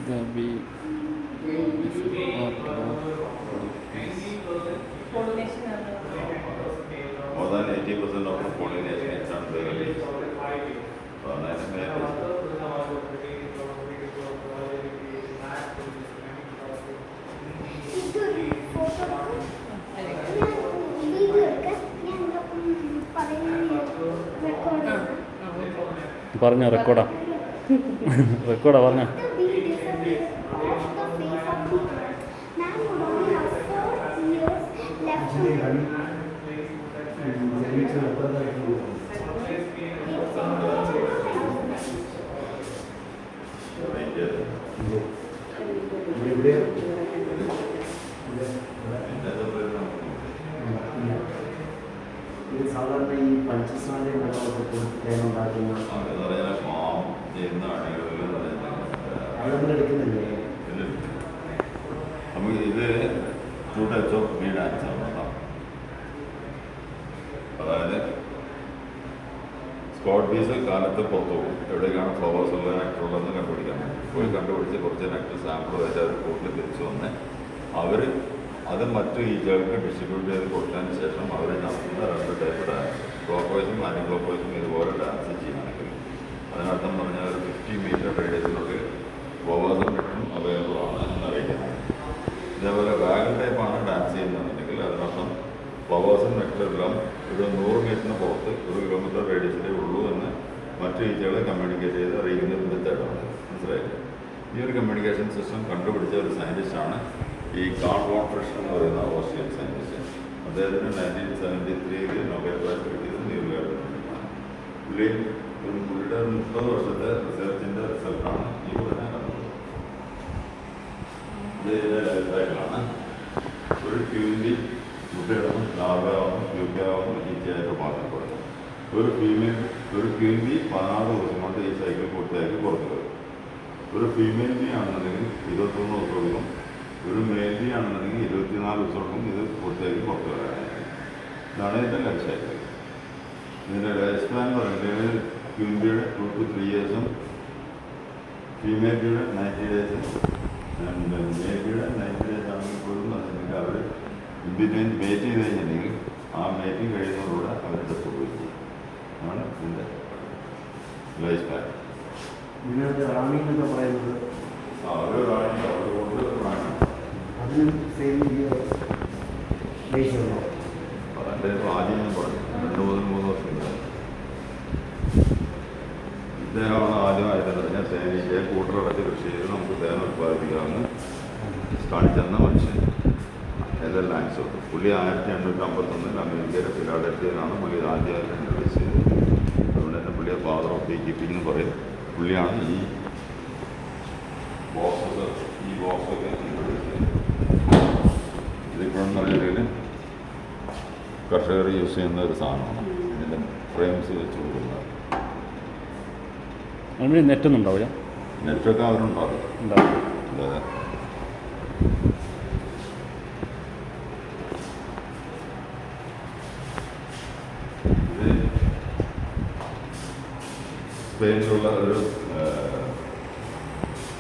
the bee is part of pollination. More than 80% of the pollination is done by the bees. പറഞ്ഞോ റെക്കോർഡാ റെക്കോർഡാ പറഞ്ഞോ. ഇത് സാധാരണ ഈ പഞ്ചസാരയുണ്ടാക്കുന്ന എടുക്കുന്നില്ലേ? നമുക്ക് ഇത് 2 types of bee dance ആണ് കേട്ടോ. അതായത് സ്കോട്ട് ബീസ് കാലത്ത് പുറത്തു പോകും, എവിടേക്കാണ് ഫ്ലവേഴ്സ് ഉള്ള നെക്ടർ ഉള്ളതെന്ന് കണ്ടുപിടിക്കാൻ വേണ്ടി പോയി കണ്ടുപിടിച്ച് കുറച്ച് നെക്ടർ സാമ്പിൾ വെച്ച് അവർ കൂട്ടിൽ തിരിച്ചു വന്ന് അവർ അത് മറ്റു ഈച്ചകൾക്ക് ഡിസ്ട്രിബ്യൂട്ട് ചെയ്ത് കൊടുത്തതിന് ശേഷം അവർ നടത്തുന്ന 2 ടൈപ്പ് ഡാൻസ്, ക്ലോക്ക് വൈസും ആൻറ്റി ക്ലോക്ക് വൈസും ഇതുപോലെ ഡാൻസ് ചെയ്യുകയാണെങ്കിൽ അതിനർത്ഥം പറഞ്ഞാൽ ഒരു 50 മീറ്റർ റേഡിയസിനുള്ളിൽ ഫ്ലവേഴ്സും നെക്ടറും അവൈലബിൾ ആണ് എന്നറിയിക്കുന്നത്. ഇതേപോലെ വാഗൺ ടൈപ്പാണ് ഡാൻസ് ചെയ്യുന്നതെന്നുണ്ടെങ്കിൽ അതിനർത്ഥം ഫ്ലവേഴ്സും നെക്ടറെല്ലാം ഒരു 100 മീറ്ററിന് പുറത്ത് 1 കിലോമീറ്റർ റേഡിയസിലേ ഉള്ളൂ എന്ന് മറ്റു ഈച്ചകളെ കമ്മ്യൂണിക്കേറ്റ് ചെയ്ത് അറിയിക്കുന്ന വിധത്തായിട്ടാണ്. മനസ്സിലായില്ലേ? ഈ ഒരു കമ്മ്യൂണിക്കേഷൻ സിസ്റ്റം കണ്ടുപിടിച്ച ഒരു സയൻറ്റിസ്റ്റാണ് ഈ കാൾ വോൺ ഫ്രിഷ് എന്ന് പറയുന്ന ഓസ്ട്രിയൻ സയൻറ്റിസ്റ്റ്. അദ്ദേഹത്തിന് 1973 നൊബേൽ പ്രൈസ് കിട്ടിയത് ന്യൂയോർക്കിലാണ്. പുള്ളിയുടെ 30 വർഷത്തെ റിസർച്ചിൻ്റെ റിസൾട്ടാണ് ഈ ഉടനെ കണ്ടത്. ഇതിൻ്റെ ലൈഫ് സൈക്കിളാണ്. ഒരു ക്യൂവിൻ്റെ മുട്ടയിടണം, ലാർവയാവുന്നു, പ്യൂപ്പയാവുന്നു, ഈച്ചയായിട്ട് മാറ്റപ്പെടുന്നു. ഒരു ക്യൂൻ ബി 16 ദിവസം കൊണ്ട് ഈ സൈക്കിൾ പൂർത്തിയാക്കി പുറത്തു വരും. ഒരു ഫീമെയിൽ ബി ആണെന്നുണ്ടെങ്കിൽ 21 ദിവസം എടുക്കും. ഒരു മെയിൽ ബി ആണെന്നുണ്ടെങ്കിൽ 24 ദിവസം എടുക്കും ഇത് പൂർത്തിയാക്കി പുറത്തു വരാനായിട്ട്. ഇതാണ് ഇതിൻ്റെ ലൈഫ് സൈക്കിൾ. ഇതിൻ്റെ ലൈഫ് സ്പാൻ പറയുന്നത് ക്യൂൻ ബിയുടെ 2 to 3 years, ഫീമെയിൽ ബിയുടെ 90 days, മെയിൽ ബിയുടെ 90 days ആണെങ്കിൽ പോലും അതുണ്ടെങ്കിൽ അവർ ഇൻബിറ്റ്വീൻ മേറ്റ് ചെയ്ത് കഴിഞ്ഞിട്ടുണ്ടെങ്കിൽ ആ മേറ്റിംഗ് കഴിയുന്നതോടെ അവർ ഡെസ്പോയിക്കും. ആണ് ഇതിൻ്റെ ലൈഫ് സ്പാൻ. ഇതിനകത്ത് റാണി എന്നൊക്കെ പറയുന്നത് ഒരു റാണി അതുകൊണ്ട് റാണി അതിനും സെയിം ബേസ് ഉണ്ടോ? അതിൻ്റെ ആദ്യം ഞാൻ പറഞ്ഞു 2 മുതൽ 3 വർഷം ഇദ്ദേഹമാണ് ആദ്യമായിട്ട് പറഞ്ഞാൽ തേനീച്ചയെ കൂട്ടിലടച്ച് കൃഷി ചെയ്ത് നമുക്ക് തേൻ ഉത്പാദിപ്പിക്കാമെന്ന് കാണിച്ചെന്ന മനുഷ്യൻ എല്ലാം ലാൻഡ്സ്. പുള്ളി 1851 അമേരിക്കയിലെ ഫിലാഡൽഫിയയിലാണ് പുള്ളി ആദ്യമായിട്ട് ഇൻട്രൊഡ്യൂസ് ചെയ്തത്. അതുകൊണ്ട് തന്നെ പുള്ളിയെ ഫാദർ ഓഫ് ബീ കീപ്പിംഗ് എന്ന് പറയും. പുള്ളിയാണ് ഈ ബോക്സൊക്കെ ഇൻട്രൊഡ്യൂസ് ചെയ്തത്. ഇതിപ്പോഴെന്ന് പറയുകയാണെങ്കിൽ കർഷകർ യൂസ് ചെയ്യുന്ന ഒരു സാധനമാണ്. ഇതിൻ്റെ ഫ്രെയിംസ് വെച്ച് കൊടുക്കുന്നത്. അതിന് നെറ്റൊന്നും ഉണ്ടാവില്ല? നെറ്റൊക്കെ അവരുണ്ടാകും. അതെ. സ്പെയിനിലുള്ള ഒരു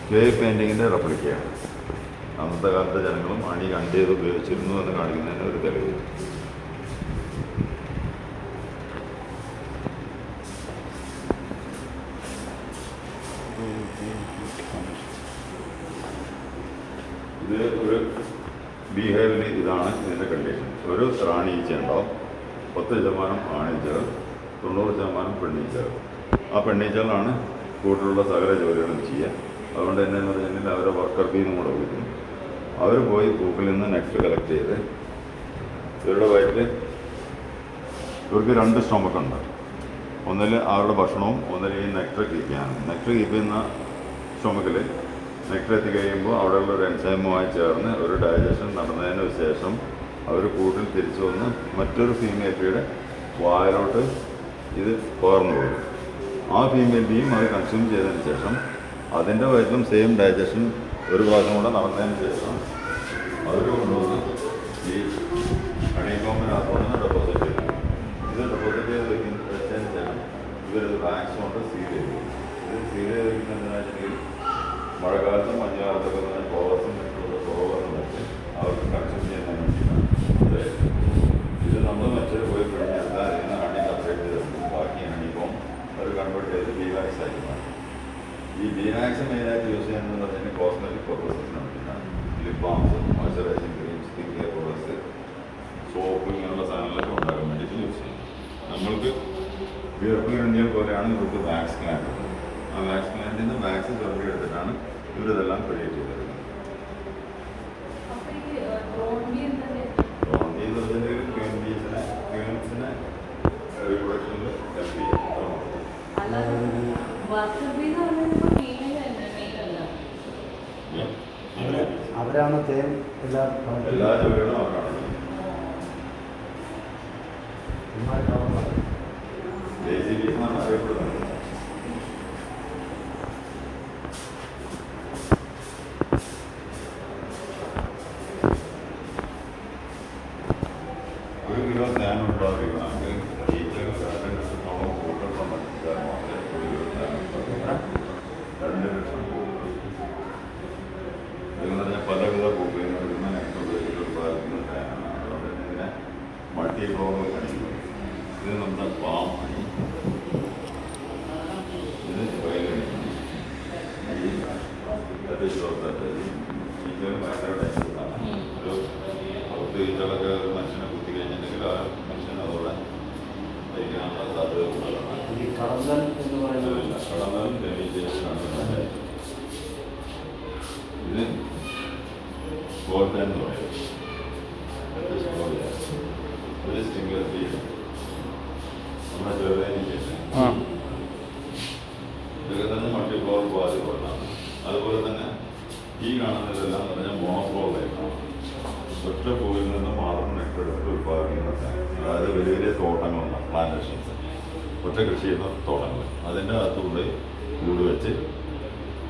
കേവ് പെയിൻറ്റിങ്ങിൻ്റെ റെപ്ലിക്കയാണ്. അന്നത്തെ കാലത്തെ ജനങ്ങളും അണി കണ്ട് ചെയ്ത് ഉപയോഗിച്ചിരുന്നു എന്ന് കാണിക്കുന്നതിന് ഒരു തെളിവ്. ഇത് ഒരു ബീഹേവിയറിൽ ഇതാണ് ഇതിൻ്റെ കണ്ടീഷൻ. ഒരു റാണി ഈച്ച ഉണ്ടാവും, 10% ആണീച്ചകൾ, 90% പെണ്ണീച്ചകൾ. ആ പെണ്ണീച്ചകളാണ് കൂട്ടിലുള്ള സകല ജോലികളും ചെയ്യുക. അതുകൊണ്ട് തന്നെ എന്ന് പറഞ്ഞാൽ അവരെ വർക്കർ ബീന്നും കൂടെ വിളിക്കുന്നു. അവർ പോയി പൂക്കളിൽ നിന്ന് നെക്ട് കളക്ട് ചെയ്ത് ഇവരുടെ വയറ്റിൽ ഇവർക്ക് 2 സ്റ്റൊമക്ക് ഉണ്ട്. ഒന്നിൽ അവരുടെ ഭക്ഷണവും ഒന്നിൽ ഈ നെക്ടർ കീപ്പ് ചെയ്യാനും. നെക്ടർ കീപ്പ് ചെയ്യുന്ന സ്റ്റൊമക്കിൽ നെക്ടർ എത്തിക്കഴിയുമ്പോൾ അവിടെയുള്ള ഒരു എൻസൈമുമായി ചേർന്ന് ഒരു ഡൈജഷൻ നടന്നതിന് ശേഷം അവർ കൂട്ടിൽ തിരിച്ചു വന്ന് മറ്റൊരു ഫീമെയിൽ ബീയുടെ വായിലോട്ട് ഇത് പകർന്നു പോകും. ആ ഫീമെയിൽ ബീയും അത് കൺസ്യൂം ചെയ്തതിന് ശേഷം അതിൻ്റെ വയറ്റിലും സെയിം ഡൈജഷൻ ഒരു പ്രാവശ്യം കൂടെ നടന്നതിന് ശേഷം അവർ കൊണ്ടുവന്ന് ഈ ഹണികോമിനകത്തോടെ ഡെപ്പോസിറ്റ് ചെയ്യും. ഇത് ഡെപ്പോസിറ്റ് ചെയ്ത് വെച്ചതിന് ശേഷം ഇവരത് വാക്സ് കൊണ്ട് സീൽ ചെയ്യും. ഇത് സീൽ ചെയ്ത് വയ്ക്കുന്നതിനാണെങ്കിൽ മഴക്കാലത്തും മഞ്ഞുകാലത്തൊക്കെ തന്നെ ഫ്ലവേഴ്സും കുറവെന്ന് വെച്ച് അവർക്ക് കൺസ്യൂം ചെയ്യാൻ വേണ്ടിയിട്ടാണ്. ഇത് നമ്മൾ മറ്റൊരു പോയി കഴിഞ്ഞാൽ അതിൽ നിന്ന് ഹണി സെപ്പറേറ്റ് ചെയ്ത് ബാക്കി ഹണി ഇപ്പം അത് കൺവേർട്ട് ചെയ്ത് ബീവാക്സ് ആക്കി മാറ്റും. ഈ ബീവാക്സ് മെയിനായിട്ട് യൂസ് ചെയ്യുന്നത് പറഞ്ഞാൽ കോസ്മെറ്റിക് പർപ്പസസിന് വേണ്ടിയിട്ടാണ്. Lip balms, moisturising cream, skin care products, soap ഇങ്ങനെയുള്ള സാധനങ്ങളൊക്കെ ഉണ്ടാക്കാൻ വേണ്ടിയിട്ട് യൂസ് ചെയ്യും. നമ്മൾക്ക് വിയർപ്പുഗ്രന്ഥികൾ പോലെയാണ് ഇവർക്ക് വാക്സ് ഗ്ലാൻഡ് ഉള്ളത്. ആ വാക്സ് ഗ്ലാൻഡിൽ നിന്ന് വാക്സ് ചുരണ്ടി എടുത്തിട്ടാണ് ഇവരിതെല്ലാം ക്രിയേറ്റ് ചെയ്തെടുക്കുന്നത്. റീപ്രൊഡക്ഷനിൽ ഹെൽപ്പ് ചെയ്യും. അവരാണ് തേൻ എല്ലാ ജോലികളും അവരാണ്. ലേസി ബീസ് എന്നാണ് അറിയപ്പെടുന്നത്. ഒരു കിലോ തേൻ ഉണ്ടാവുകയാണെങ്കിൽ ഈച്ചകൾ 2 ലക്ഷത്തോളം പൂക്കളുടെ മത്സ്യക്കാർ മാത്രമേ ഒരു കിലോ തേൻ ഉണ്ടാവുക. 2 ലക്ഷം പൂക്കൾ എന്ന് പറഞ്ഞാൽ പലവിധ പൂക്കളിൽ നിന്ന് ഉത്പാദിക്കുന്ന തേനാണ്. അതുകൊണ്ട് തന്നെ ഇതിനെ മൾട്ടി ഫ്ലോറൽ ഹണിക്കുന്നത്. ഇത് നമ്മുടെ പാം ഹണി, ഇത് വയലണി, ഈ ഈച്ചകൾ ഭയങ്കര ഡേഞ്ചറാണ്. ഒരു 10 ഈച്ചകളൊക്കെ ഒരു മനുഷ്യനെ കുത്തി കഴിഞ്ഞിട്ടുണ്ടെങ്കിൽ ആ മനുഷ്യൻ അതോടെ കഴിക്കാനുള്ള സാധ്യത കൂടുതലാണ്. കടന്തൽ എന്ന് പറയുന്നത് കടന്നാലും ഡെലിജേഷനാണ്. ഇത് ഗോൾഡ് എന്ന് പറയും. ഒരു സ്റ്റിംഗ്ലർ ബീ നമ്മുടെ ചെറുതേനി ഇതൊക്കെ തന്നെ മൾട്ടിഫ്ലോർ ബാധികളാണ്. അതുപോലെ തന്നെ ഈ കാണുന്നതെല്ലാം പറഞ്ഞാൽ മോണോഫ്ലോറിലാണ്. ഒറ്റ പൂവിൽ നിന്ന് മാത്രം നെറ്റെടുത്ത് ഉത്പാദിപ്പിക്കുന്നത്. അതായത് വലിയ വലിയ തോട്ടങ്ങളുണ്ട്, പ്ലാന്റേഷൻസ്, ഒറ്റ കൃഷി ചെയ്യുന്ന തോട്ടങ്ങൾ. അതിൻ്റെ അകത്തുകൊണ്ട് കൂട് വെച്ച്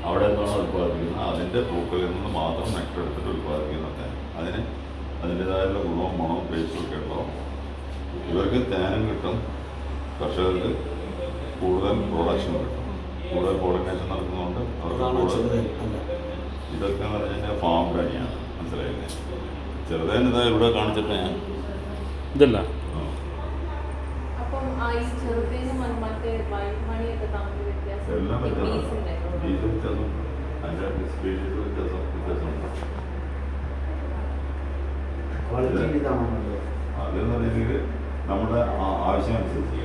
അവിടെ നിന്നാണ് ഉത്പാദിപ്പിക്കുന്നത്. അതിൻ്റെ പൂക്കളിൽ നിന്ന് മാത്രം നെറ്റെടുത്തിട്ട് ഉത്പാദിപ്പിക്കുന്നത്. അതിന് അതിൻ്റേതായുള്ള ഗുണവും മണവും ടേസ്റ്റും ഒക്കെ ഉണ്ടാവും. ഇവർക്ക് തേനും കിട്ടും, കർഷകർക്ക് കൂടുതൽ പ്രൊഡക്ഷൻ കിട്ടും, കൂടുതൽ പോളിനേഷൻ നടക്കുന്നതുകൊണ്ട് അവർക്ക് കൂടുതൽ. ഇതൊക്കെ എന്ന് പറഞ്ഞു കഴിഞ്ഞാൽ ഫാം പണിയാണ്, മനസ്സിലായില്ലേ? ചെറുതേൻ ഇതാ ഇവിടെ കാണിച്ചിട്ട് ഞാൻ ഇതല്ല എല്ലാം വ്യത്യാസം, അതിൻ്റെ സ്പീഷീസ് വ്യത്യാസമുണ്ട്. അതെന്ന് പറഞ്ഞെങ്കിൽ നമ്മുടെ ആവശ്യമനുസരിച്ച്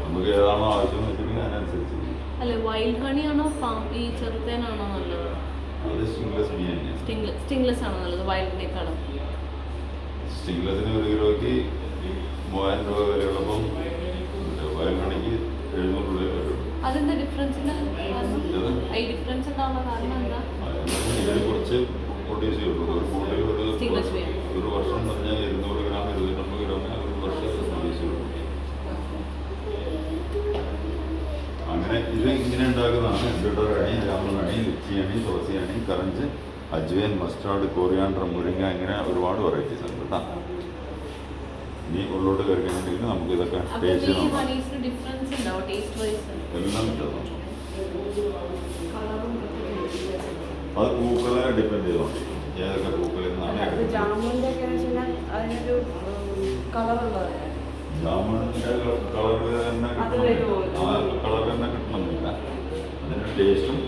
നമുക്ക് ഏതാണോ ആവശ്യം വെച്ചിട്ടുണ്ടെങ്കിൽ അതിനനുസരിച്ച്. അല്ലെ വൈൽഡ് ഹണി ആണോ ഈ ചെറുതേനാണോ നല്ലത്? അത് സ്റ്റിംഗ്ലെസ് ബീ തന്നെയാണ്. സ്റ്റിംഗ്ലെസ് ആണോ നല്ലത് വൈൽഡിനേക്കാളും? സ്റ്റിംഗ്ലെസിന് 1 കിലോയ്ക്ക് 3000 രൂപ വിലയുള്ളപ്പം വൈൽഡ് ഹണിക്ക് 700 രൂപ വരുള്ളൂ. അതെന്താ ഡിഫറൻസ്? ഈ ഡിഫറൻസ് ഉണ്ടാവുന്ന കാരണം എന്താ? ഇതിന് കുറച്ച് പ്രൊഡ്യൂസ് ചെയ്യുള്ളൂ. ഒരു കൂടുതൽ ഒരു വർഷം പറഞ്ഞാൽ 200 ഗ്രാം 250 ഗ്രാം ഒരു വർഷം പ്രൊഡ്യൂസ് ചെയ്യുള്ളൂ. അങ്ങനെ ഇത് ഇങ്ങനെ ഉണ്ടാക്കുന്നതാണ് എംബ്രോയ്ഡർ ഹണി, രാമൻ honey, lychee honey, tulsi honey, കറഞ്ച്, അജ്വൈൻ, മസ്റ്റാർഡ്, കോറിയാണ്ടർ, മുരിങ്ങ, ഇങ്ങനെ ഒരുപാട് വെറൈറ്റീസ് ഉണ്ട് കേട്ടോ. ഇനി ഉള്ളോട്ട് കയറി കഴിഞ്ഞിട്ടുണ്ടെങ്കിൽ നമുക്ക് ഇതൊക്കെ ടേസ്റ്റ് നോക്കാം. എല്ലാം വ്യത്യാസമുണ്ട്. അത് പൂക്കളെ ഡിപ്പെൻഡ് ചെയ്തോണ്ട് ഏതൊക്കെ പൂക്കളിൽ നിന്നാണ്. ജാമുൻ്റെ കളർ തന്നെ കളർ തന്നെ കിട്ടണമെന്നില്ല. അതിൻ്റെ ടേസ്റ്റും